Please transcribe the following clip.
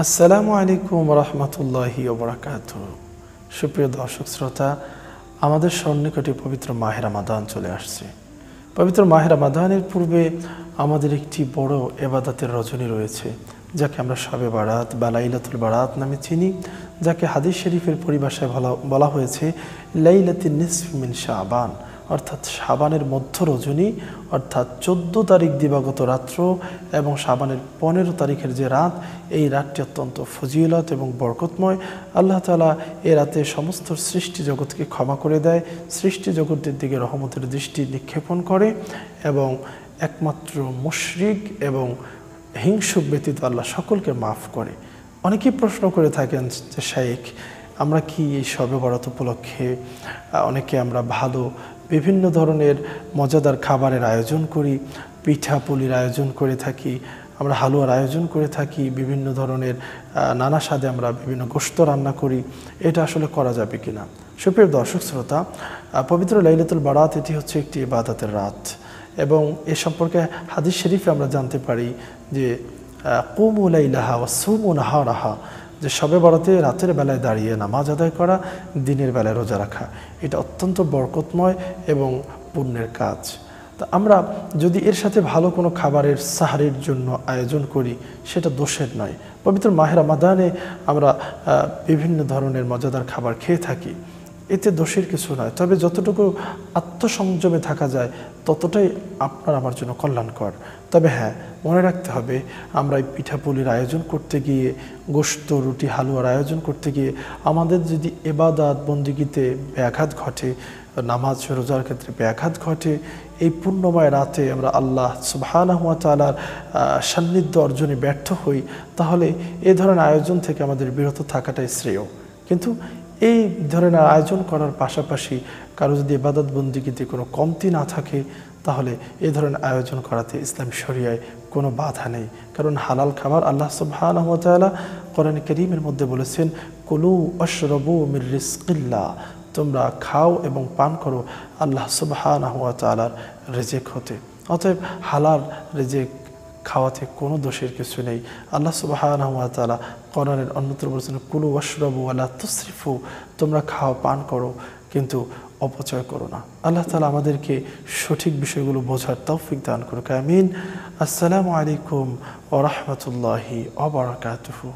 আসসালামু আলাইকুম রহমতুল্লাহি ওয়া বারাকাতুহু। সুপ্রিয় দর্শক শ্রোতা, আমাদের সন্নিকটে পবিত্র মাহে রমাদান চলে আসছে। পবিত্র মাহে রমাদানের পূর্বে আমাদের একটি বড় ইবাদতের রজনী রয়েছে, যাকে আমরা শবে বারাত বা লাইলাতুল বারাত নামে চিনি, যাকে হাদিস শরীফের পরিভাষায় বলা হয়েছে লাইলাতুন নিসফ মিন শাবান, অর্থাৎ শাবানের মধ্য রজনী, অর্থাৎ 14 তারিখ দিবাগত রাত্র এবং শাবানের 15 তারিখের যে রাত, এই রাতটি অত্যন্ত ফজিলত এবং বরকতময়। আল্লাহ তাআলা এই রাতে সমস্ত সৃষ্টি জগৎকে ক্ষমা করে দেয়, সৃষ্টি জগতের দিকে রহমতের দৃষ্টি নিক্ষেপণ করে এবং একমাত্র মুশরিক এবং হিংসুক ব্যতীত আল্লাহ সকলকে মাফ করে। অনেকেই প্রশ্ন করে থাকেন যে শাইখ, আমরা কি এই শবে বরাত উপলক্ষে অনেকে আমরা ভালো বিভিন্ন ধরনের মজাদার খাবারের আয়োজন করি, পিঠাপুলির আয়োজন করে থাকি, আমরা হালুয়ার আয়োজন করে থাকি, বিভিন্ন ধরনের নানা স্বাদে আমরা বিভিন্ন গোশত রান্না করি, এটা আসলে করা যাবে কিনা? সুপ্রিয় দর্শক শ্রোতা, পবিত্র লাইলাতুল বারাত এটি হচ্ছে একটি ইবাদতের রাত এবং এ সম্পর্কে হাদিস শরীফে আমরা জানতে পারি যে কুমু লাইলাহা ওয়া সুমু নাহারাহা, যে শবে বরাতে রাতের বেলায় দাঁড়িয়ে নামাজ আদায় করা, দিনের বেলায় রোজা রাখা, এটা অত্যন্ত বরকতময় এবং পুণ্যের কাজ। তো আমরা যদি এর সাথে ভালো কোনো খাবারের সাহারির জন্য আয়োজন করি, সেটা দোষের নয়। পবিত্র মাহে রমাদানে আমরা বিভিন্ন ধরনের মজাদার খাবার খেয়ে থাকি, এতে দোষের কিছু নয়। তবে যতটুকু আত্মসংযমে থাকা যায় ততটাই আপনার আমার জন্য কল্যাণকর। তবে হ্যাঁ, মনে রাখতে হবে, আমরা এই পিঠাপুলির আয়োজন করতে গিয়ে, গোশত রুটি হালুয়ার আয়োজন করতে গিয়ে আমাদের যদি ইবাদত বন্দেগীতে ব্যাঘাত ঘটে, নামাজ রোজার ক্ষেত্রে ব্যাঘাত ঘটে, এই পুণ্যময় রাতে আমরা আল্লাহ সুবহানাহু ওয়া তাআলার সান্নিধ্য অর্জনে ব্যর্থ হই, তাহলে এই ধরনের আয়োজন থেকে আমাদের বিরত থাকাটাই শ্রেয়। কিন্তু এই ধরনের আয়োজন করার পাশাপাশি কারো যদি ইবাদত বন্দেগীতে কোনো কমতি না থাকে, তাহলে এই ধরনের আয়োজন করাতে ইসলাম শরিয়ায় কোনো বাধা নেই। কারণ হালাল খাবার আল্লাহ সুবহানাহু ওয়া তাআলা কোরআনে কারীমের মধ্যে বলেছেন, কুলু ওয়াশরাবু মির রিজকিল্লাহ, তোমরা খাও এবং পান করো আল্লাহ সুবহানাহু ওয়া তাআলার রিজিক হতে। অতএব হালাল রিজিক খাওয়াতে কোনো দোষের কিছু নেই। আল্লাহ সুবহানাহু ওয়া তাআলা কোরআনের অন্যত্র বলেছেন, কুলু ওয়াশরাবু ওয়া লা তুসরিফু, তোমরা খাও পান করো কিন্তু অপচয় করো না। আল্লাহ তাআলা আমাদেরকে সঠিক বিষয়গুলো বোঝার তৌফিক দান করুক, আমিন। আসসালামু আলাইকুম ওয়া রাহমাতুল্লাহি ওয়া বারাকাতুহু।